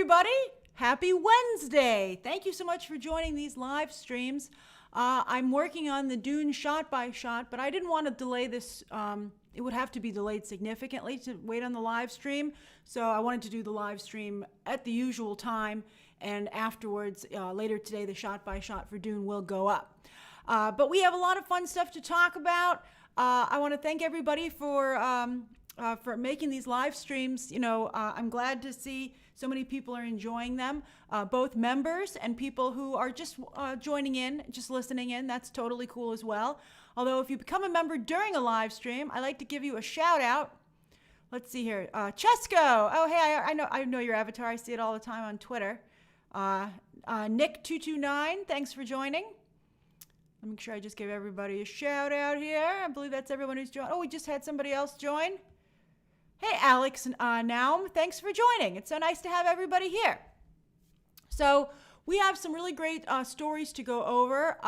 everybody. Happy Wednesday. Thank you so much for joining these live streams. I'm working on the Dune shot by shot, but I didn't want to delay this. It would have to be delayed significantly to wait on the live stream. So I wanted to do the live stream at the usual time, and afterwards, later today, the shot by shot for Dune will go up. But we have a lot of fun stuff to talk about. I want to thank everybody for making these live streams. I'm glad to see so many people are enjoying them, both members and people who are just joining in, just listening in. That's totally cool as well. Although if you become a member during a live stream, I'd like to give you a shout out. Let's see here. Chesco. Oh, hey, I know your avatar. I see it all the time on Twitter. Nick229, thanks for joining. Let me make sure I just give everybody a shout out here. I believe that's everyone who's joined. Oh, we just had somebody else join. Hey, Alex and Naum, thanks for joining. It's so nice to have everybody here. So we have some really great stories to go over,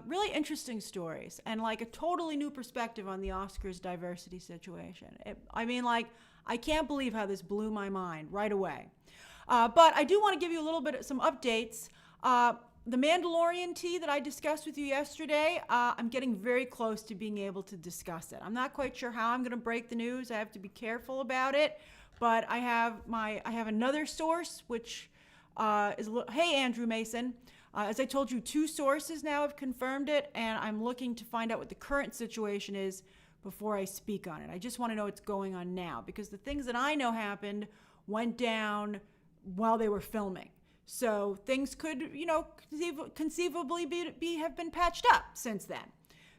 really interesting stories, and like a totally new perspective on the Oscars diversity situation. I can't believe how this blew my mind right away. But I do want to give you a little bit of some updates. The Mandalorian tea that I discussed with you yesterday, I'm getting very close to being able to discuss it. I'm not quite sure how I'm going to break the news. I have to be careful about it. But I have another source, which hey, Andrew Mason. As I told you, 2 sources now have confirmed it, and I'm looking to find out what the current situation is before I speak on it. I just want to know what's going on now, because the things that I know happened went down while they were filming. So things could, conceivably have been patched up since then.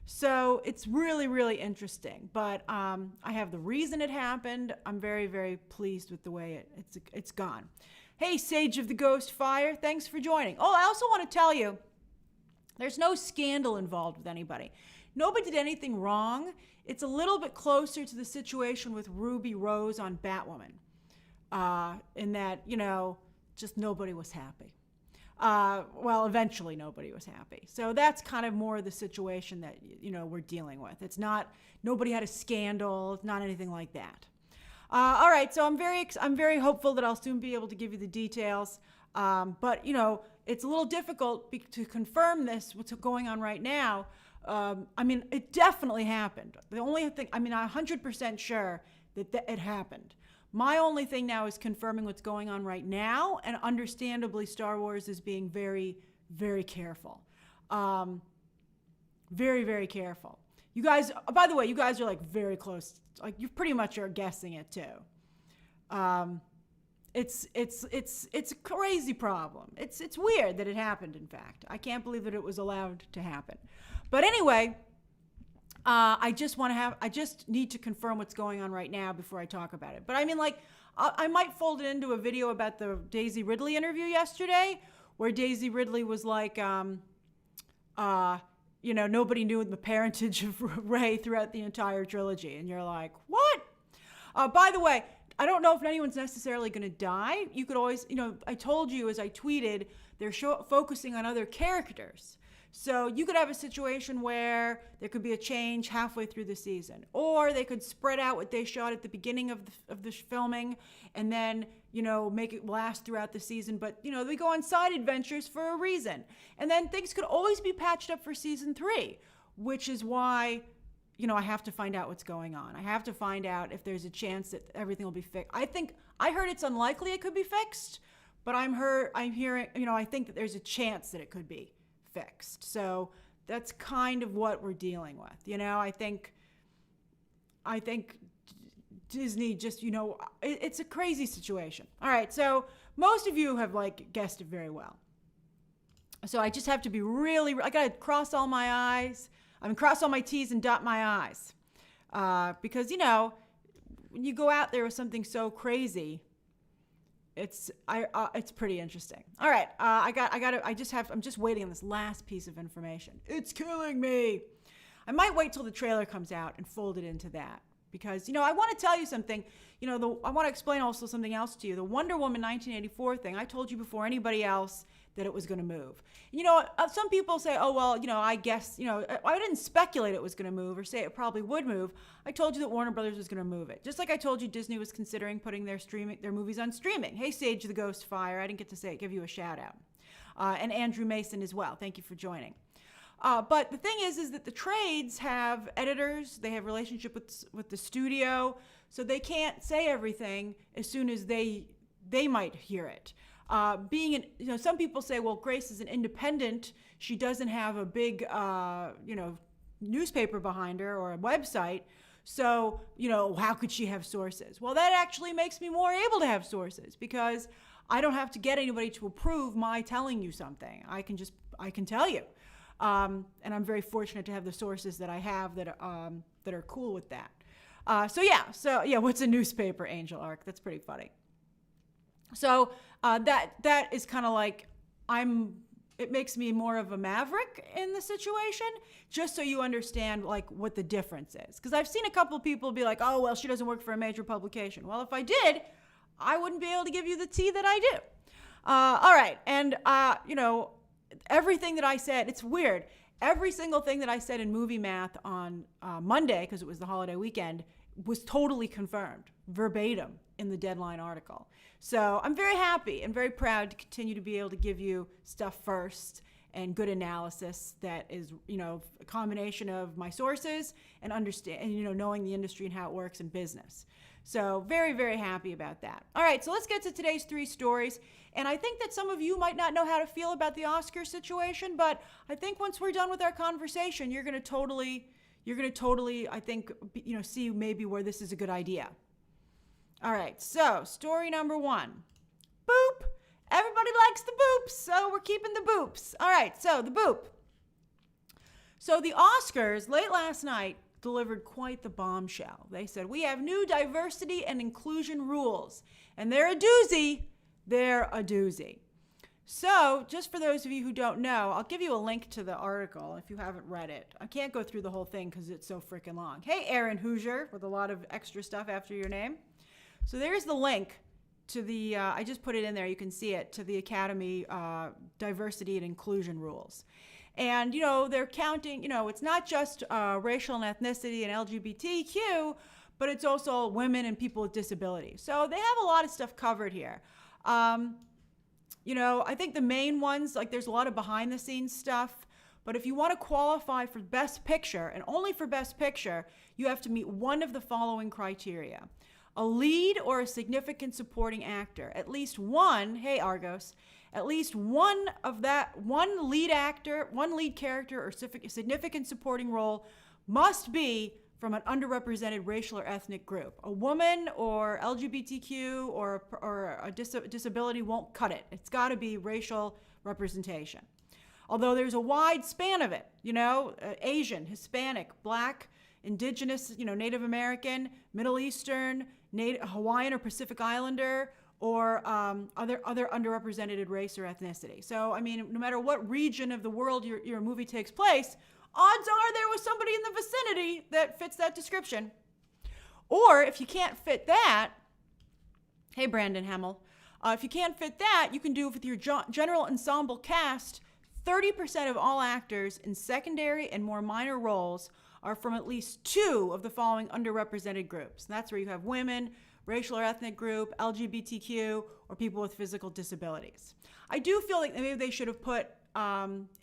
So it's really, really interesting. But I have the reason it happened. I'm very, very pleased with the way it's gone. Hey, Sage of the Ghost Fire, thanks for joining. Oh, I also want to tell you, there's no scandal involved with anybody. Nobody did anything wrong. It's a little bit closer to the situation with Ruby Rose on Batwoman, in that, just nobody was happy. Well, eventually nobody was happy. So that's kind of more the situation that, we're dealing with. It's not, nobody had a scandal. It's not anything like that. All right. So I'm very hopeful that I'll soon be able to give you the details. But, it's a little difficult to confirm what's going on right now. It definitely happened. The only thing, I'm 100% sure that it happened. My only thing now is confirming what's going on right now, and understandably, Star Wars is being very, very careful. Very, very careful. You guys, by the way, you guys are like very close. Like you pretty much are guessing it too. It's a crazy problem. It's weird that it happened. In fact, I can't believe that it was allowed to happen. But anyway. I just need to confirm what's going on right now before I talk about it. But I might fold it into a video about the Daisy Ridley interview yesterday, where Daisy Ridley was like, nobody knew the parentage of Rey throughout the entire trilogy. And you're like, what? By the way, I don't know if anyone's necessarily going to die. You could always, I told you as I tweeted, they're focusing on other characters. So you could have a situation where there could be a change halfway through the season, or they could spread out what they shot at the beginning of the filming and then, make it last throughout the season. But, they go on side adventures for a reason. And then things could always be patched up for season 3, which is why, I have to find out what's going on. I have to find out if there's a chance that everything will be fixed. I heard it's unlikely it could be fixed, but I'm hearing, I think that there's a chance that it could be fixed. So that's kind of what we're dealing with. I think Disney just, it's a crazy situation. All right. So most of you have guessed it very well. So I just have to be I got to cross all my I's. Cross all my T's and dot my I's. Because, when you go out there with something so crazy, it's pretty interesting. All right, I'm just waiting on this last piece of information. It's killing me. I might wait till the trailer comes out and fold it into that, because I want to tell you something. I want to explain also something else to you. The Wonder Woman 1984 thing. I told you before anybody else that it was going to move. You know, some people say, oh, well, you know, I guess, you know, I didn't speculate it was going to move or say it probably would move. I told you that Warner Brothers was going to move it. Just like I told you Disney was considering putting their movies on streaming. Hey, Sage the Ghost Fire, I didn't get to give you a shout out. And Andrew Mason as well. Thank you for joining. But the thing is that the trades have editors, they have relationship with the studio, so they can't say everything as soon as they might hear it. Some people say, well, Grace is an independent. She doesn't have a big, newspaper behind her or a website. So, how could she have sources? Well, that actually makes me more able to have sources because I don't have to get anybody to approve my telling you something. I can tell you. And I'm very fortunate to have the sources that I have that are cool with that. What's a newspaper, Angel Arc? That's pretty funny. So that is kind of like it makes me more of a maverick in the situation, just so you understand like what the difference is. Because I've seen a couple of people be like, oh, well, she doesn't work for a major publication. Well, if I did, I wouldn't be able to give you the tea that I do. All right. And, everything that I said, it's weird. Every single thing that I said in Movie Math on Monday, because it was the holiday weekend, was totally confirmed, verbatim, in the Deadline article. So I'm very happy and very proud to continue to be able to give you stuff first and good analysis that is, a combination of my sources and knowing the industry and how it works in business. So very, very happy about that. All right, so let's get to today's 3 stories. And I think that some of you might not know how to feel about the Oscar situation, but I think once we're done with our conversation, you're going to totally, I think, see maybe where this is a good idea. All right, so story number 1. Boop. Everybody likes the boops, so we're keeping the boops. All right, so the boop. So the Oscars, late last night, delivered quite the bombshell. They said, we have new diversity and inclusion rules, and they're a doozy. They're a doozy. So just for those of you who don't know, I'll give you a link to the article if you haven't read it. I can't go through the whole thing because it's so freaking long. Hey, Aaron Hoosier, with a lot of extra stuff after your name. So there's the link to the, I just put it in there, you can see it, to the Academy diversity and inclusion rules. And, they're counting, it's not just racial and ethnicity and LGBTQ, but it's also women and people with disabilities. So they have a lot of stuff covered here. I think the main ones, like there's a lot of behind the scenes stuff, but if you want to qualify for Best Picture, and only for Best Picture, you have to meet one of the following criteria. A lead or a significant supporting actor. At least one, hey Argos, at least one lead actor, one lead character or significant supporting role must be from an underrepresented racial or ethnic group. A woman or LGBTQ or a disability won't cut it. It's got to be racial representation. Although there's a wide span of it, Asian, Hispanic, Black, Indigenous, Native American, Middle Eastern, Hawaiian or Pacific Islander, or other underrepresented race or ethnicity. So, no matter what region of the world your movie takes place, odds are there was somebody in the vicinity that fits that description. Or if you can't fit that, hey, Brandon Hemmel, if you can't fit that, you can do with your general ensemble cast, 30% of all actors in secondary and more minor roles are from at least 2 of the following underrepresented groups. And that's where you have women, racial or ethnic group, LGBTQ, or people with physical disabilities. I do feel like maybe they should have put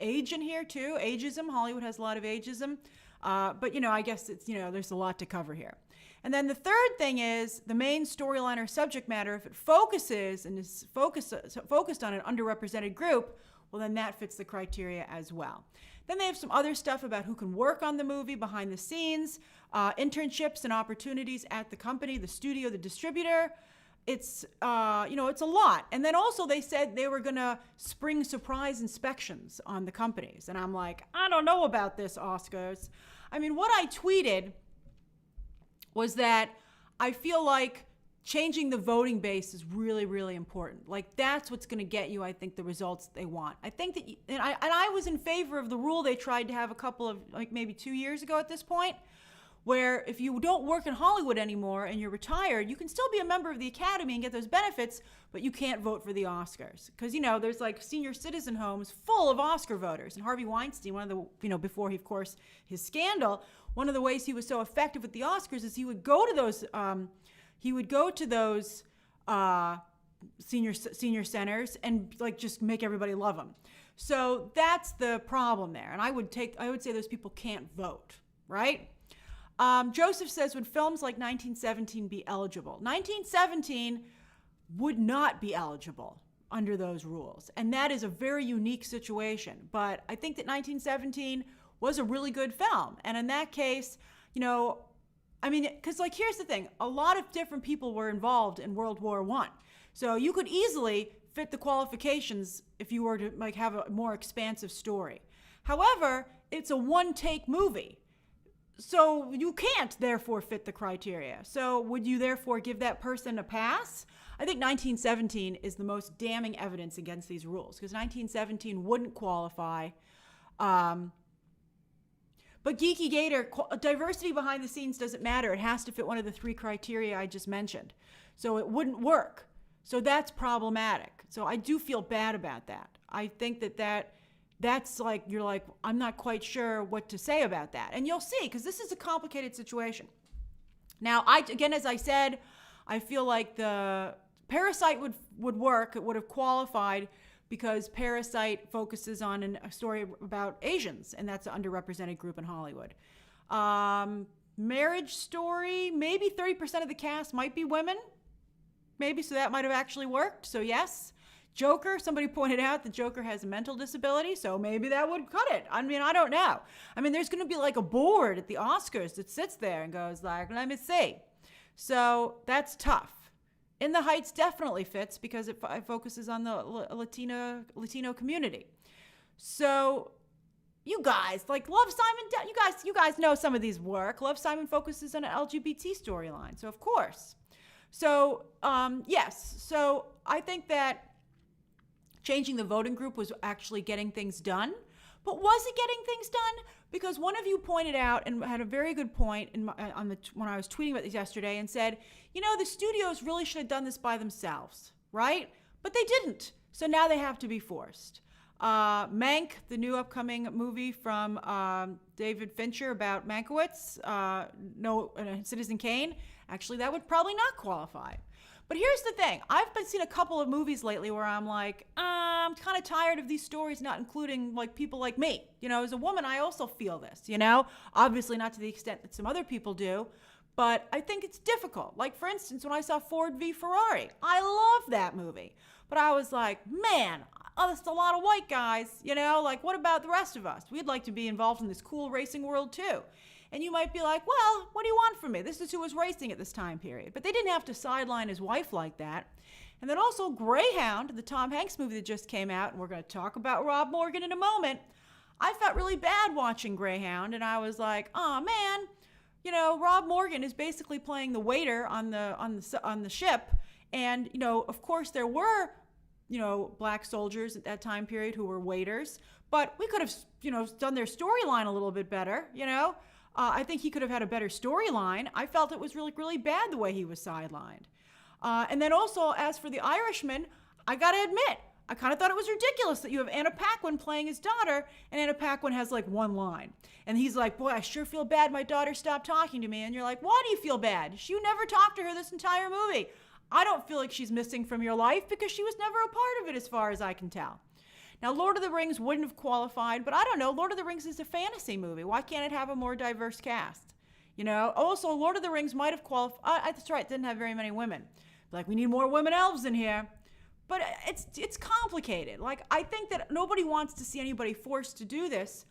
age in here too. Ageism. Hollywood has a lot of ageism. But, I guess it's, there's a lot to cover here. And then the third thing is the main storyline or subject matter, if it focuses and is focused on an underrepresented group, well, then that fits the criteria as well. Then they have some other stuff about who can work on the movie behind the scenes, internships and opportunities at the company, the studio, the distributor. It's, it's a lot. And then also they said they were going to spring surprise inspections on the companies. And I'm like, I don't know about this, Oscars. What I tweeted was that I feel like changing the voting base is really, really important. Like, that's what's going to get you, I think, the results they want. I think that, and I was in favor of the rule they tried to have a couple of, like maybe 2 years ago at this point, where if you don't work in Hollywood anymore and you're retired, you can still be a member of the Academy and get those benefits, but you can't vote for the Oscars. Because, there's like senior citizen homes full of Oscar voters. And Harvey Weinstein, one of the, before he, of course, his scandal, one of the ways he was so effective with the Oscars is he would go to those senior centers and like just make everybody love him. So that's the problem there. And I would say those people can't vote, right? Joseph says, would films like 1917 be eligible? 1917 would not be eligible under those rules. And that is a very unique situation. But I think that 1917 was a really good film. And in that case, because here's the thing. A lot of different people were involved in World War I. So you could easily fit the qualifications if you were to have a more expansive story. However, it's a one-take movie. So you can't, therefore, fit the criteria. So would you, therefore, give that person a pass? I think 1917 is the most damning evidence against these rules, because 1917 wouldn't qualify. But Geeky Gator, diversity behind the scenes doesn't matter. It has to fit one of the 3 criteria I just mentioned. So it wouldn't work. So that's problematic. So I do feel bad about that. I think that's like, you're like, I'm not quite sure what to say about that. And you'll see, because this is a complicated situation. Now, again, as I said, I feel like the Parasite would work. It would have qualified because Parasite focuses on a story about Asians, and that's an underrepresented group in Hollywood. Marriage Story, maybe 30% of the cast might be women. Maybe, so that might have actually worked. So yes. Joker, somebody pointed out the Joker has a mental disability, so maybe that would cut it. I mean, I don't know. I mean, there's going to be like a board at the Oscars that sits there and goes like, let me see. So that's tough. In the Heights definitely fits because it focuses on the Latino community. So you guys, like Love Simon, you guys know some of these work. Love Simon focuses on an LGBT storyline, so of course. So yes, so I think that changing the voting group was actually getting things done. But was it getting things done? Because one of you pointed out and had a very good point when I was tweeting about this yesterday and said, the studios really should have done this by themselves, right? But they didn't. So now they have to be forced. Mank, the new upcoming movie from David Fincher about Mankiewicz, Citizen Kane, actually that would probably not qualify. But here's the thing. I've been seeing a couple of movies lately where I'm like, I'm kind of tired of these stories not including like people like me. As a woman, I also feel this, obviously not to the extent that some other people do, but I think it's difficult. Like, for instance, when I saw Ford v. Ferrari, I love that movie. But I was like, man, that's a lot of white guys, like what about the rest of us? We'd like to be involved in this cool racing world too. And you might be like, well, what do you want from me? This is who was racing at this time period. But they didn't have to sideline his wife like that. And then also Greyhound, the Tom Hanks movie that just came out, and we're going to talk about Rob Morgan in a moment. I felt really bad watching Greyhound, and I was like, oh man, Rob Morgan is basically playing the waiter on the ship. And, of course there were, black soldiers at that time period who were waiters, but we could have, done their storyline a little bit better, I think he could have had a better storyline. I felt it was really, really bad the way he was sidelined. And then also, as for The Irishman, I got to admit, I kind of thought it was ridiculous that you have Anna Paquin playing his daughter, and Anna Paquin has like one line. And he's like, boy, I sure feel bad my daughter stopped talking to me. And you're like, why do you feel bad? You never talked to her this entire movie. I don't feel like she's missing from your life because she was never a part of it as far as I can tell. Now, Lord of the Rings wouldn't have qualified, but I don't know. Lord of the Rings is a fantasy movie. Why can't it have a more diverse cast? Also, Lord of the Rings might have qualified. That's right, it didn't have very many women. Like, we need more women elves in here. But it's complicated. Like, I think that nobody wants to see anybody forced to do this.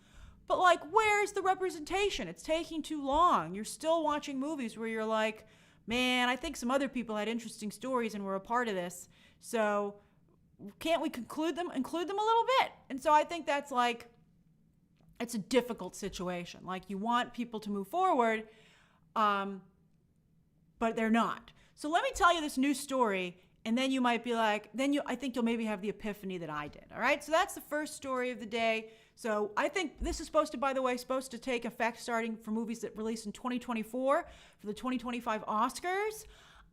But, like, where's the representation? It's taking too long. You're still watching movies where you're like, man, I think some other people had interesting stories and were a part of this. So can't we include them a little bit? And so I think that's like, it's a difficult situation. Like, you want people to move forward, but they're not. So let me tell you this new story, and then you might be like, I think you'll maybe have the epiphany that I did. All right. So that's the first story of the day. So I think this is supposed to, by the way, supposed to take effect starting for movies that release in 2024 for the 2025 Oscars.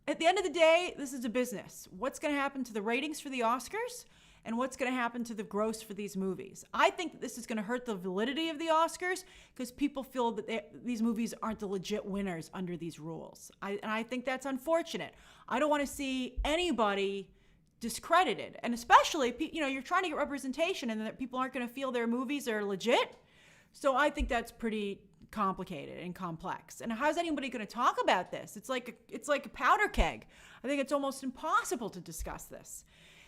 At the end of the day, this is a business. What's going to happen to the ratings for the Oscars and what's going to happen to the gross for these movies? I think that this is going to hurt the validity of the Oscars because people feel that these movies aren't the legit winners under these rules. And I think that's unfortunate. I don't want to see anybody discredited, and especially, you're trying to get representation and that people aren't going to feel their movies are legit. So I think that's pretty complicated and complex. And how's anybody going to talk about this? It's like a powder keg. I think it's almost impossible to discuss this.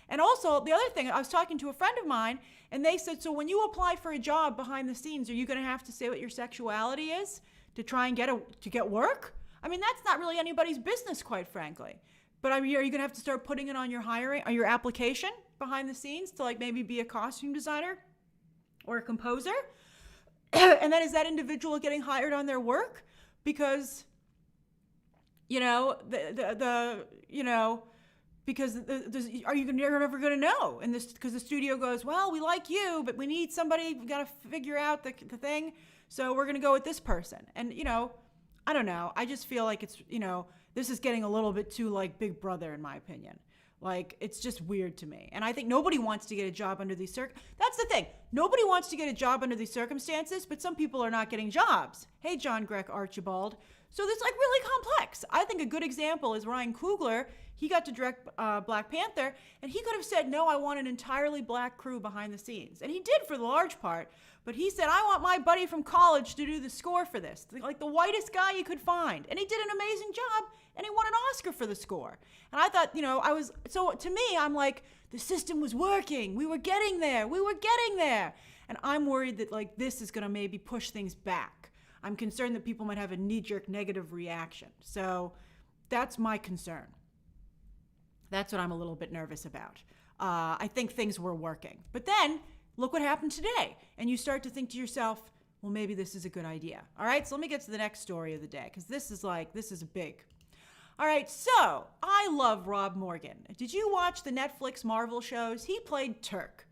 And also, the other thing, I was talking to a friend of mine, and they said, so when you apply for a job behind the scenes, are you going to have to say what your sexuality is to try and get work? I mean, that's not really anybody's business, quite frankly. But I mean, are you going to have to start putting it on your application behind the scenes to like maybe be a costume designer or a composer? And then is that individual getting hired on their work? Because, you're never going to know. And this, because the studio goes, well, we like you, but we need somebody, we got to figure out the thing. So we're going to go with this person. And, I don't know. I just feel like it's, this is getting a little bit too like Big Brother, in my opinion. Like, it's just weird to me. And I think nobody wants to get a job under these That's the thing. Nobody wants to get a job under these circumstances, but some people are not getting jobs. Hey, John Grech Archibald. So this is like really complex. I think a good example is Ryan Coogler. He got to direct Black Panther, and he could have said, no, I want an entirely black crew behind the scenes. And he did for the large part, but he said, I want my buddy from college to do the score for this. Like the whitest guy you could find. And he did an amazing job, and he won an Oscar for the score. And I thought, so to me, I'm like, the system was working. We were getting there. And I'm worried that like this is going to maybe push things back. I'm concerned that people might have a knee-jerk negative reaction. So that's my concern. That's what I'm a little bit nervous about. I think things were working. But then, look what happened today. And you start to think to yourself, well, maybe this is a good idea. All right, so let me get to the next story of the day, because this is big. All right, so I love Rob Morgan. Did you watch the Netflix Marvel shows? He played Turk.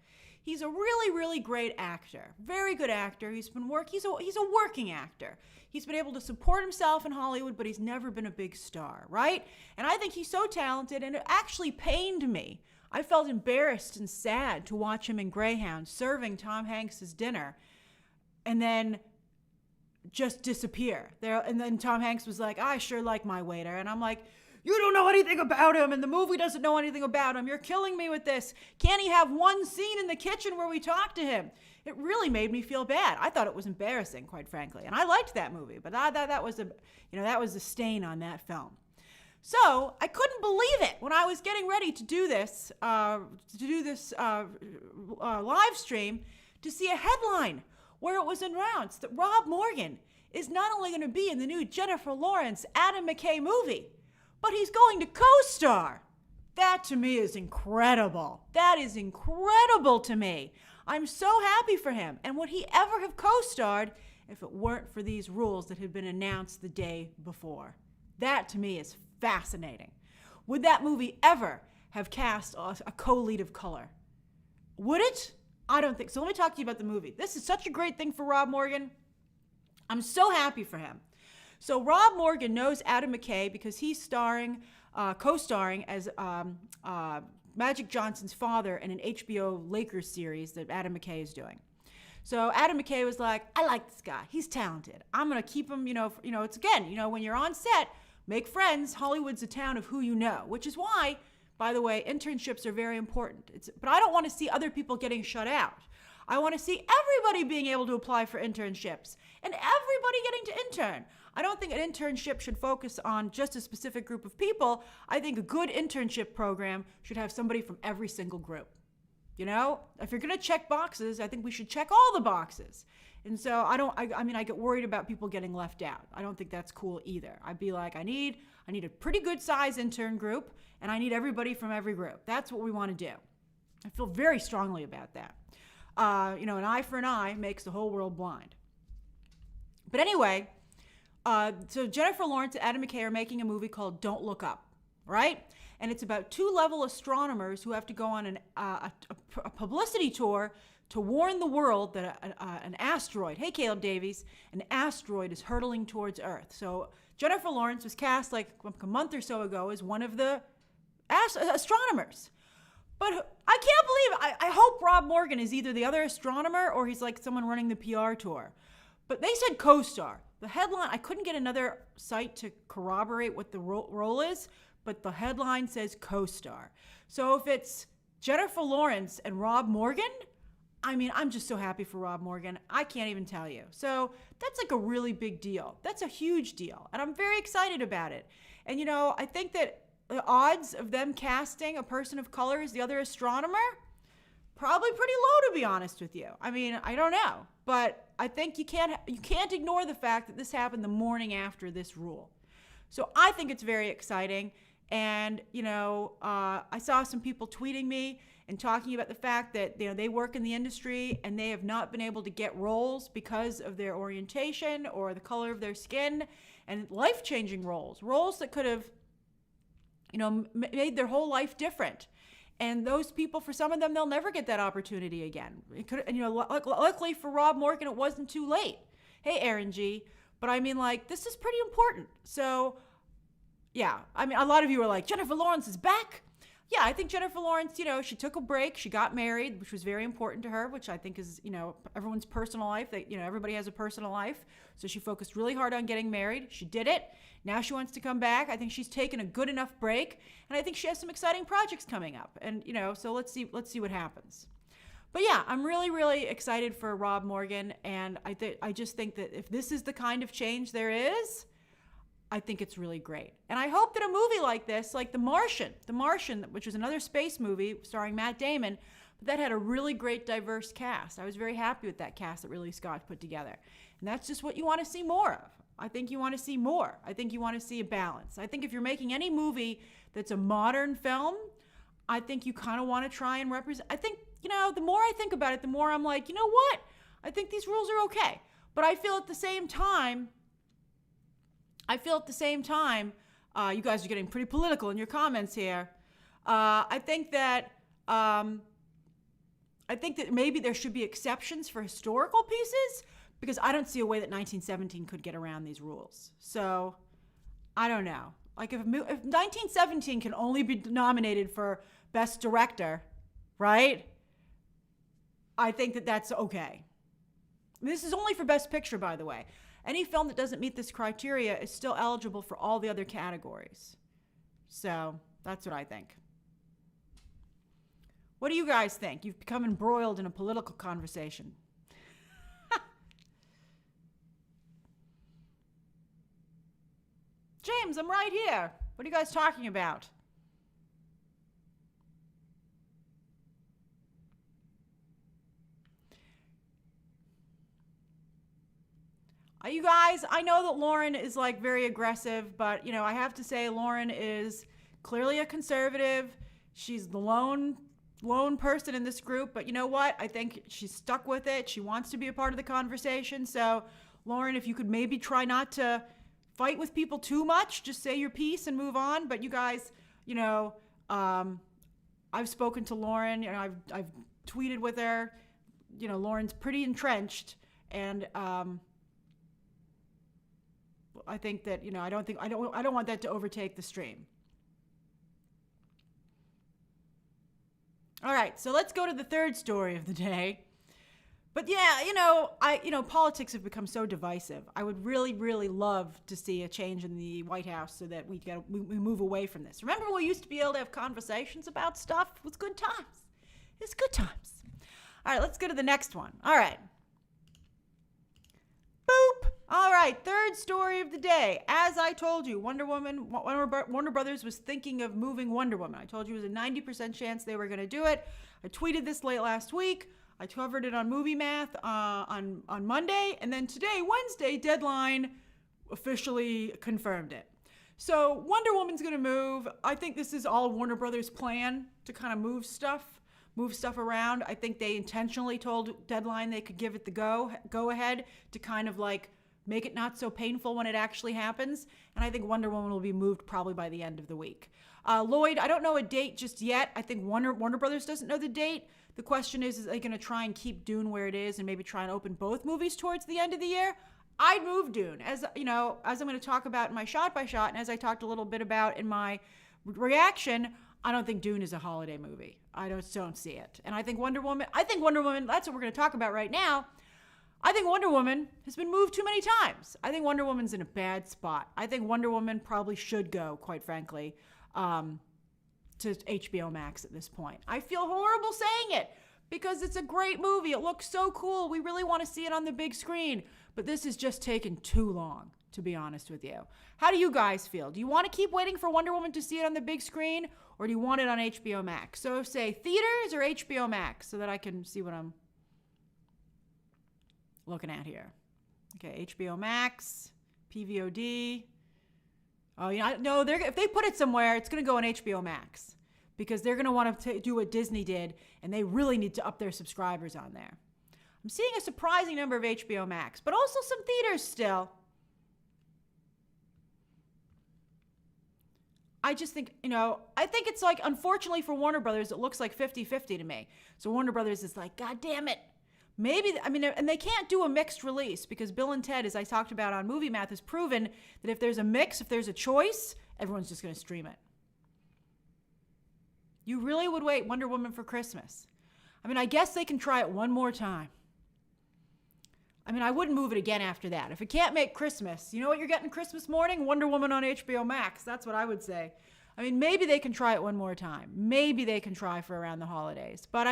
He's a really, really great actor. Very good actor. He's a working actor. He's been able to support himself in Hollywood, but he's never been a big star, right? And I think he's so talented, and it actually pained me. I felt embarrassed and sad to watch him in Greyhound serving Tom Hanks' dinner and then just disappear. And then Tom Hanks was like, I sure like my waiter. And I'm like, you don't know anything about him, and the movie doesn't know anything about him. You're killing me with this. Can't he have one scene in the kitchen where we talk to him? It really made me feel bad. I thought it was embarrassing, quite frankly. And I liked that movie, but I thought that was a stain on that film. So I couldn't believe it when I was getting ready to do this live stream to see a headline where it was announced that Rob Morgan is not only going to be in the new Jennifer Lawrence, Adam McKay movie, but he's going to co-star. That to me is incredible. That is incredible to me. I'm so happy for him. And would he ever have co-starred if it weren't for these rules that had been announced the day before? That to me is fascinating. Would that movie ever have cast a co-lead of color? Would it? I don't think so. Let me talk to you about the movie. This is such a great thing for Rob Morgan. I'm so happy for him. So Rob Morgan knows Adam McKay because he's co-starring as Magic Johnson's father in an HBO Lakers series that Adam McKay is doing. So Adam McKay was like, I like this guy. He's talented. I'm going to keep him, it's again, when you're on set, make friends. Hollywood's a town of who you know, which is why, by the way, internships are very important. But I don't want to see other people getting shut out. I want to see everybody being able to apply for internships and everybody getting to intern. I don't think an internship should focus on just a specific group of people. I think a good internship program should have somebody from every single group. If you're going to check boxes, I think we should check all the boxes. And so I get worried about people getting left out. I don't think that's cool either. I'd be like, I need a pretty good size intern group, and I need everybody from every group. That's what we want to do. I feel very strongly about that. An eye for an eye makes the whole world blind. But anyway, so Jennifer Lawrence and Adam McKay are making a movie called Don't Look Up, right? and it's about 2-level astronomers who have to go on a publicity tour to warn the world that an asteroid, hey Caleb Davies, an asteroid is hurtling towards Earth. So Jennifer Lawrence was cast like a month or so ago as one of the astronomers. But I can't believe, I hope Rob Morgan is either the other astronomer or he's like someone running the PR tour. But they said co-star. The headline, I couldn't get another site to corroborate what the role is, but the headline says co-star. So if it's Jennifer Lawrence and Rob Morgan, I mean, I'm just so happy for Rob Morgan. I can't even tell you. So that's like a really big deal. That's a huge deal. And I'm very excited about it. And, you know, I think that the odds of them casting a person of color as the other astronomer, probably pretty low, to be honest with you. I mean, I don't know. But I think you can't ignore the fact that this happened the morning after this rule. So I think it's very exciting. And, you know, I saw some people tweeting me and talking about the fact that, you know, they work in the industry and they have not been able to get roles because of their orientation or the color of their skin, and life-changing roles that could have, you know, made their whole life different. And those people, for some of them, they'll never get that opportunity again. It could, and, you know, luckily for Rob Morgan, it wasn't too late. Hey, Aaron G. But I mean, like, this is pretty important. So, yeah, I mean, a lot of you are like, Jennifer Lawrence is back. Yeah, I think Jennifer Lawrence, you know, she took a break. She got married, which was very important to her, which I think is, you know, everyone's personal life. That, you know, everybody has a personal life. So she focused really hard on getting married. She did it. Now she wants to come back. I think she's taken a good enough break, and I think she has some exciting projects coming up. And, you know, so let's see what happens. But yeah, I'm really, really excited for Rob Morgan, and I just think that if this is the kind of change there is, I think it's really great. And I hope that a movie like this, like The Martian, which was another space movie starring Matt Damon, that had a really great diverse cast. I was very happy with that cast that Ridley Scott put together. And that's just what you want to see more of. I think you want to see more. I think you want to see a balance. I think if you're making any movie that's a modern film, I think you kind of want to try and represent. I think, you know, the more I think about it, the more I'm like, you know what? I think these rules are okay. But I feel at the same time, you guys are getting pretty political in your comments here. I think that maybe there should be exceptions for historical pieces, because I don't see a way that 1917 could get around these rules. So I don't know. Like if 1917 can only be nominated for Best Director, right? I think that that's okay. This is only for Best Picture, by the way. Any film that doesn't meet this criteria is still eligible for all the other categories. So that's what I think. What do you guys think? You've become embroiled in a political conversation. James, I'm right here. What are you guys talking about? You guys, I know that Lauren is like very aggressive, but you know, I have to say Lauren is clearly a conservative. She's the lone person in this group, but you know what? I think she's stuck with it. She wants to be a part of the conversation. So, Lauren, if you could maybe try not to fight with people too much, just say your piece and move on. But you guys, you know, I've spoken to Lauren, you know, I've tweeted with her. You know, Lauren's pretty entrenched, and I think that, you know, I don't want that to overtake the stream. All right, so let's go to the third story of the day. But yeah, you know, politics have become so divisive. I would really, really love to see a change in the White House so that we move away from this. Remember when we used to be able to have conversations about stuff? It was good times. It's good times. All right, let's go to the next one. All right. Boop. All right, third story of the day. As I told you, Warner Brothers was thinking of moving Wonder Woman. I told you it was a 90% chance they were going to do it. I tweeted this late last week. I covered it on Movie Math on Monday, and then today, Wednesday, Deadline officially confirmed it. So Wonder Woman's going to move. I think this is all Warner Brothers' plan to kind of move stuff around. I think they intentionally told Deadline they could give it the go ahead to kind of like make it not so painful when it actually happens. And I think Wonder Woman will be moved probably by the end of the week. Lloyd, I don't know a date just yet. I think Warner Brothers doesn't know the date. The question is they going to try and keep Dune where it is and maybe try and open both movies towards the end of the year? I'd move Dune. As you know, as I'm going to talk about in my shot by shot, and as I talked a little bit about in my reaction, I don't think Dune is a holiday movie. I don't see it. And I think Wonder Woman, that's what we're going to talk about right now. I think Wonder Woman has been moved too many times. I think Wonder Woman's in a bad spot. I think Wonder Woman probably should go, quite frankly, to HBO Max at this point. I feel horrible saying it because it's a great movie. It looks so cool. We really want to see it on the big screen. But this has just taken too long, to be honest with you. How do you guys feel? Do you want to keep waiting for Wonder Woman to see it on the big screen, or do you want it on HBO Max? So say theaters or HBO Max so that I can see what I'm looking at here. Okay, HBO Max, PVOD. Oh, yeah, no, if they put it somewhere, it's going to go on HBO Max because they're going to want to do what Disney did, and they really need to up their subscribers on there. I'm seeing a surprising number of HBO Max, but also some theaters still. I just think, I think it's like, unfortunately for Warner Brothers, it looks like 50-50 to me. So Warner Brothers is like, God damn it. Maybe, and they can't do a mixed release because Bill and Ted, as I talked about on Movie Math, has proven that if there's a mix, if there's a choice, everyone's just going to stream it. You really would wait Wonder Woman for Christmas. I guess they can try it one more time. I wouldn't move it again after that. If it can't make Christmas, you know what you're getting Christmas morning? Wonder Woman on HBO Max. That's what I would say. Maybe they can try it one more time. Maybe they can try for around the holidays. But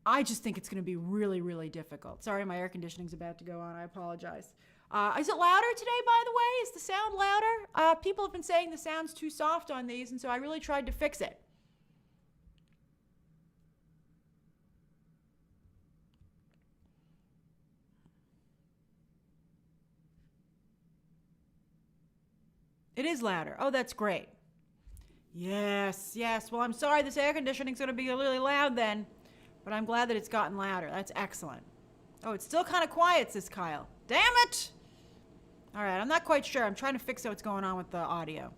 I just think it's going to be really, really difficult. Sorry, my air conditioning's about to go on. I apologize. Is it louder today, by the way? Is the sound louder? People have been saying the sound's too soft on these, and so I really tried to fix it. It is louder. Oh, that's great. Yes. Well, I'm sorry this air conditioning's going to be really loud then, but I'm glad that it's gotten louder. That's excellent. Oh, it's still kind of quiet, says Kyle. Damn it! All right, I'm not quite sure. I'm trying to fix out what's going on with the audio.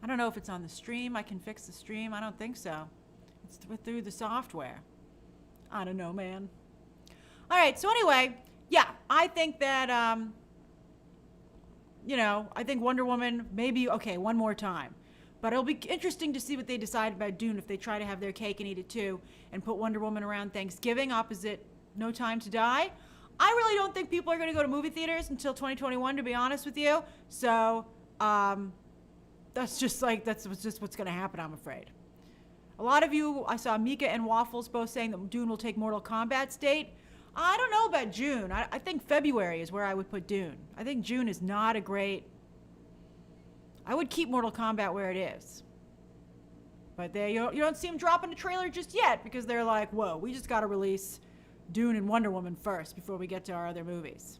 I don't know if it's on the stream. I can fix the stream. I don't think so. It's through the software. I don't know, man. All right, so anyway, yeah, I think that, I think Wonder Woman, maybe, okay, one more time. But it'll be interesting to see what they decide about Dune if they try to have their cake and eat it too and put Wonder Woman around Thanksgiving opposite No Time to Die. I really don't think people are going to go to movie theaters until 2021, to be honest with you. So that's just what's going to happen, I'm afraid. A lot of you, I saw Mika and Waffles both saying that Dune will take Mortal Kombat's date. I don't know about June. I think February is where I would put Dune. I think June is not a great... I would keep Mortal Kombat where it is. But you don't see them dropping a trailer just yet because they're like, whoa, we just got to release Dune and Wonder Woman first before we get to our other movies.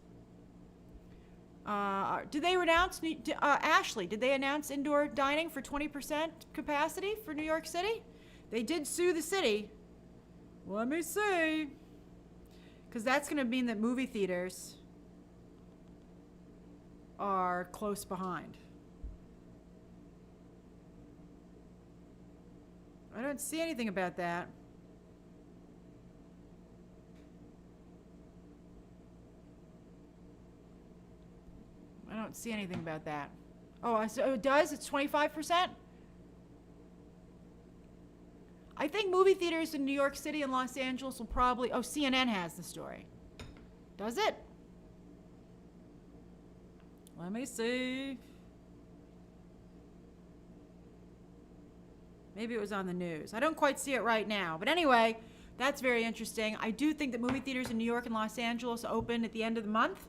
Did they announce, Ashley, did they announce indoor dining for 20% capacity for New York City? They did sue the city. Let me see. Because that's going to mean that movie theaters are close behind. I don't see anything about that. I don't see anything about that. Oh, so it does? It's 25%? I think movie theaters in New York City and Los Angeles will probably... Oh, CNN has the story. Does it? Let me see. Maybe it was on the news. I don't quite see it right now. But anyway, that's very interesting. I do think that movie theaters in New York and Los Angeles open at the end of the month.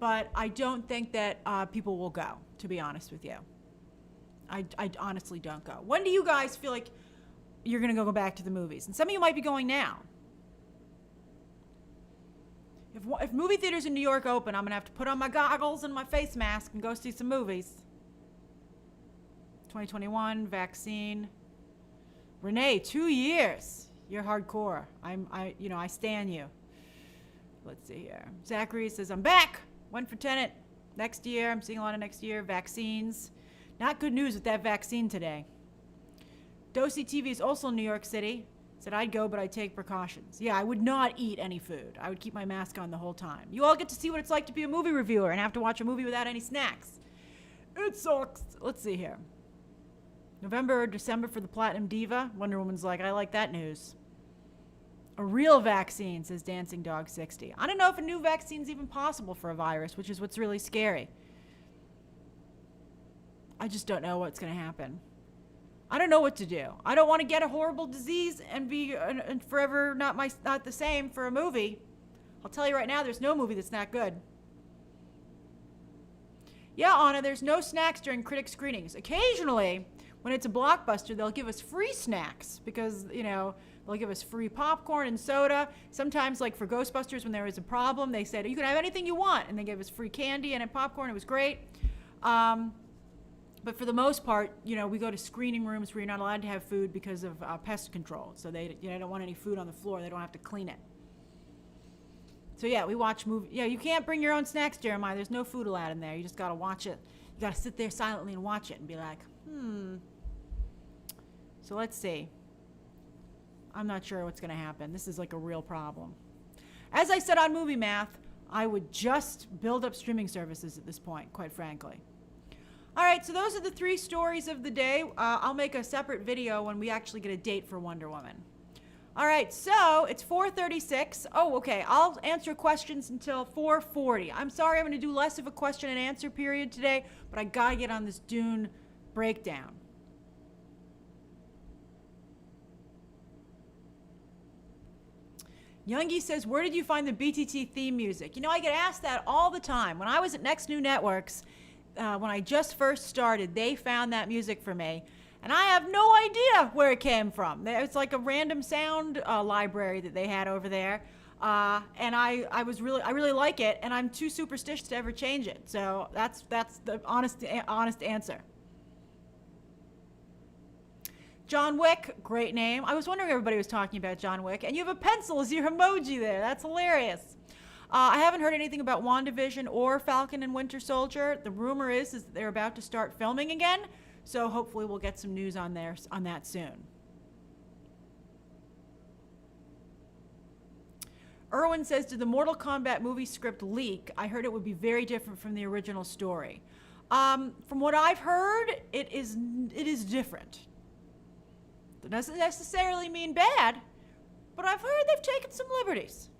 But I don't think that people will go, to be honest with you. I honestly don't go. When do you guys feel like you're going to go back to the movies? And some of you might be going now. If movie theaters in New York open, I'm going to have to put on my goggles and my face mask and go see some movies. 2021, vaccine. Renee, 2 years. You're hardcore. I stan you. Let's see here. Zachary says, I'm back. Went for Tenet next year. I'm seeing a lot of next year. Vaccines. Not good news with that vaccine today. Dosey TV is also in New York City. Said I'd go, but I'd take precautions. Yeah, I would not eat any food. I would keep my mask on the whole time. You all get to see what it's like to be a movie reviewer and have to watch a movie without any snacks. It sucks. Let's see here. November or December for the Platinum Diva. Wonder Woman's like, I like that news. A real vaccine, says Dancing Dog 60. I don't know if a new vaccine's even possible for a virus, which is what's really scary. I just don't know what's going to happen. I don't know what to do. I don't want to get a horrible disease and be forever not the same for a movie. I'll tell you right now, there's no movie that's that good. Yeah, Anna, there's no snacks during critic screenings. Occasionally, when it's a blockbuster, they'll give us free snacks because, they'll give us free popcorn and soda. Sometimes, like for Ghostbusters, when there was a problem, they said, you can have anything you want. And they gave us free candy and popcorn. It was great. But for the most part, we go to screening rooms where you're not allowed to have food because of pest control. So they don't want any food on the floor. They don't have to clean it. So yeah, we watch movies. Yeah, you can't bring your own snacks, Jeremiah. There's no food allowed in there. You just got to watch it. You got to sit there silently and watch it and be like, So let's see. I'm not sure what's going to happen. This is like a real problem. As I said on Movie Math, I would just build up streaming services at this point, quite frankly. All right, so those are the 3 stories of the day. I'll make a separate video when we actually get a date for Wonder Woman. All right, so it's 4:36. Oh, okay, I'll answer questions until 4:40. I'm sorry I'm going to do less of a question and answer period today, but I got to get on this Dune breakdown. Youngie says, where did you find the BTT theme music? I get asked that all the time. When I was at Next New Networks, when I just first started, they found that music for me. And I have no idea where it came from. It's like a random sound library that they had over there. And I really like it, and I'm too superstitious to ever change it. So that's the honest answer. John Wick, great name. I was wondering everybody was talking about John Wick. And you have a pencil as your emoji there. That's hilarious. I haven't heard anything about WandaVision or Falcon and Winter Soldier. The rumor is that they're about to start filming again. So hopefully we'll get some news on that soon. Erwin says, did the Mortal Kombat movie script leak? I heard it would be very different from the original story. From what I've heard, it is different. That doesn't necessarily mean bad, but I've heard they've taken some liberties.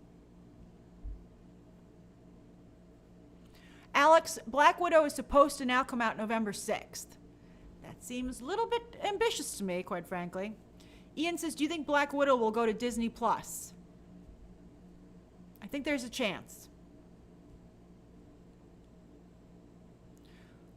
Alex, Black Widow is supposed to now come out November 6th. That seems a little bit ambitious to me, quite frankly. Ian says, do you think Black Widow will go to Disney Plus? I think there's a chance.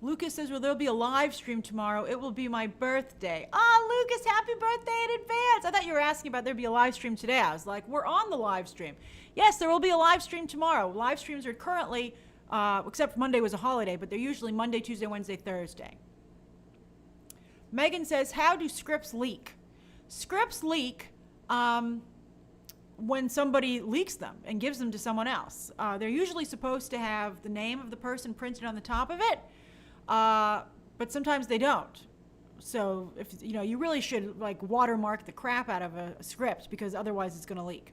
Lucas says, well, there'll be a live stream tomorrow. It will be my birthday. Lucas, happy birthday in advance. I thought you were asking about there'd be a live stream today. I was like, we're on the live stream. Yes, there will be a live stream tomorrow. Live streams are currently, except Monday was a holiday, but they're usually Monday, Tuesday, Wednesday, Thursday. Megan says, how do scripts leak? Scripts leak when somebody leaks them and gives them to someone else. They're usually supposed to have the name of the person printed on the top of it, but sometimes they don't. So if you really should watermark the crap out of a script, because otherwise it's going to leak.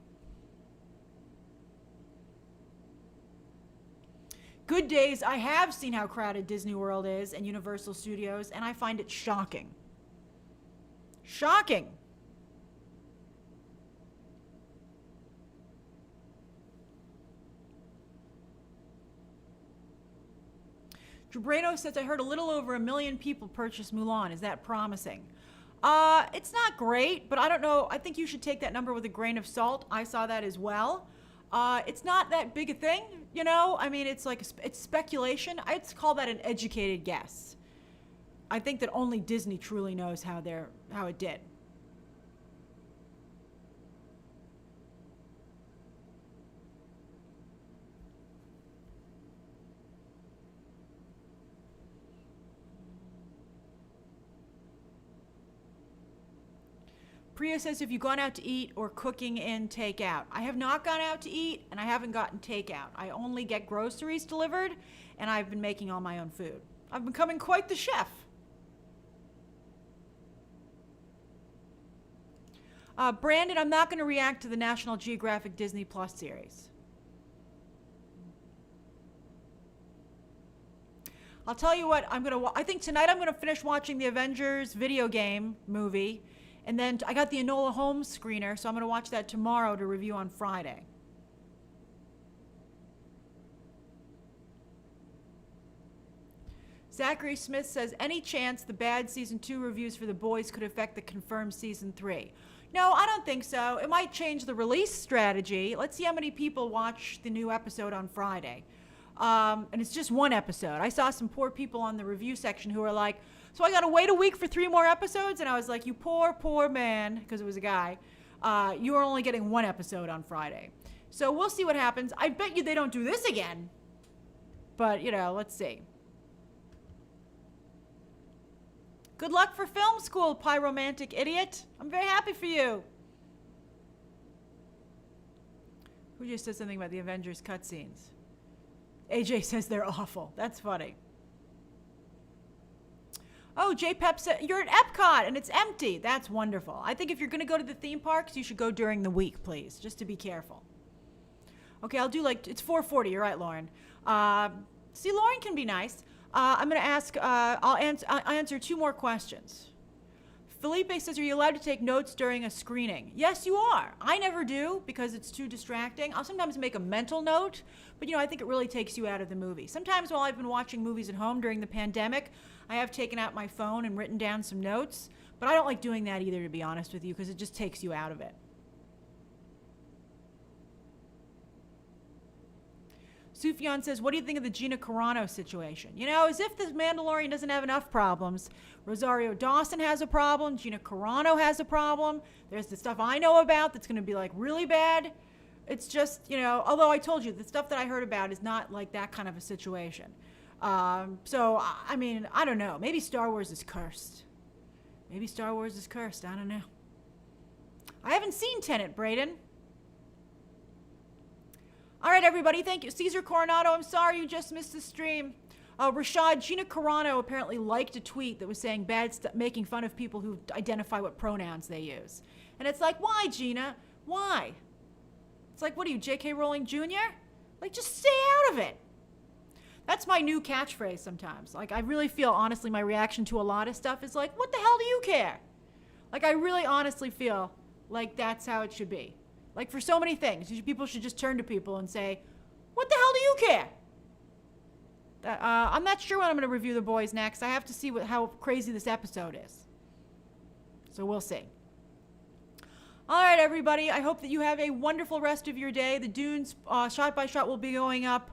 Good days, I have seen how crowded Disney World is and Universal Studios, and I find it shocking. Shocking. Jabrano says, I heard a little over 1 million people purchase Mulan. Is that promising? It's not great, but I don't know. I think you should take that number with a grain of salt. I saw that as well. It's not that big a thing, I mean, it's speculation. I'd call that an educated guess. I think that only Disney truly knows how it did. Priya says, have you gone out to eat or cooking in takeout? I have not gone out to eat, and I haven't gotten takeout. I only get groceries delivered, and I've been making all my own food. I'm becoming quite the chef. Brandon, I'm not going to react to the National Geographic Disney Plus series. I'll tell you what, I think tonight I'm going to finish watching the Avengers video game movie. And then I got the Enola Holmes screener, so I'm going to watch that tomorrow to review on Friday. Zachary Smith says, any chance the bad season 2 reviews for The Boys could affect the confirmed season 3? No, I don't think so. It might change the release strategy. Let's see how many people watch the new episode on Friday. And it's just one episode. I saw some poor people on the review section who were like, so I got to wait a week for 3 more episodes? And I was like, you poor, poor man, because it was a guy. You are only getting 1 episode on Friday. So we'll see what happens. I bet you they don't do this again. But, let's see. Good luck for film school, pyromantic idiot. I'm very happy for you. Who just said something about the Avengers cutscenes? AJ says they're awful. That's funny. Oh, J-Pep said, you're at Epcot and it's empty. That's wonderful. I think if you're going to go to the theme parks, you should go during the week, please, just to be careful. Okay, I'll do it's 4:40. You're right, Lauren. See, Lauren can be nice. I'm going to ask, I'll answer 2 more questions. Felipe says, are you allowed to take notes during a screening? Yes, you are. I never do because it's too distracting. I'll sometimes make a mental note, but I think it really takes you out of the movie. Sometimes while I've been watching movies at home during the pandemic, I have taken out my phone and written down some notes, but I don't like doing that either, to be honest with you, because it just takes you out of it. Sufjan says, what do you think of the Gina Carano situation? As if the Mandalorian doesn't have enough problems. Rosario Dawson has a problem. Gina Carano has a problem. There's the stuff I know about that's going to be really bad. It's just, although I told you the stuff that I heard about is not like that kind of a situation. So, I mean, I don't know. Maybe Star Wars is cursed. Maybe Star Wars is cursed. I don't know. I haven't seen Tenet, Braden. All right, everybody. Thank you. Cesar Coronado, I'm sorry you just missed the stream. Rashad, Gina Carano apparently liked a tweet that was saying making fun of people who identify what pronouns they use. And it's like, why, Gina? Why? It's like, what are you, J.K. Rowling Jr.? Just stay out of it. That's my new catchphrase sometimes. I really feel, honestly, my reaction to a lot of stuff is like, what the hell do you care? I really honestly feel like that's how it should be. For so many things, people should just turn to people and say, what the hell do you care? I'm not sure when I'm going to review The Boys next. I have to see how crazy this episode is. So we'll see. All right, everybody. I hope that you have a wonderful rest of your day. The Dunes shot by shot will be going up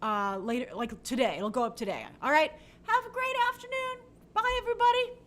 later, today. It'll go up today. All right. Have a great afternoon. Bye, everybody.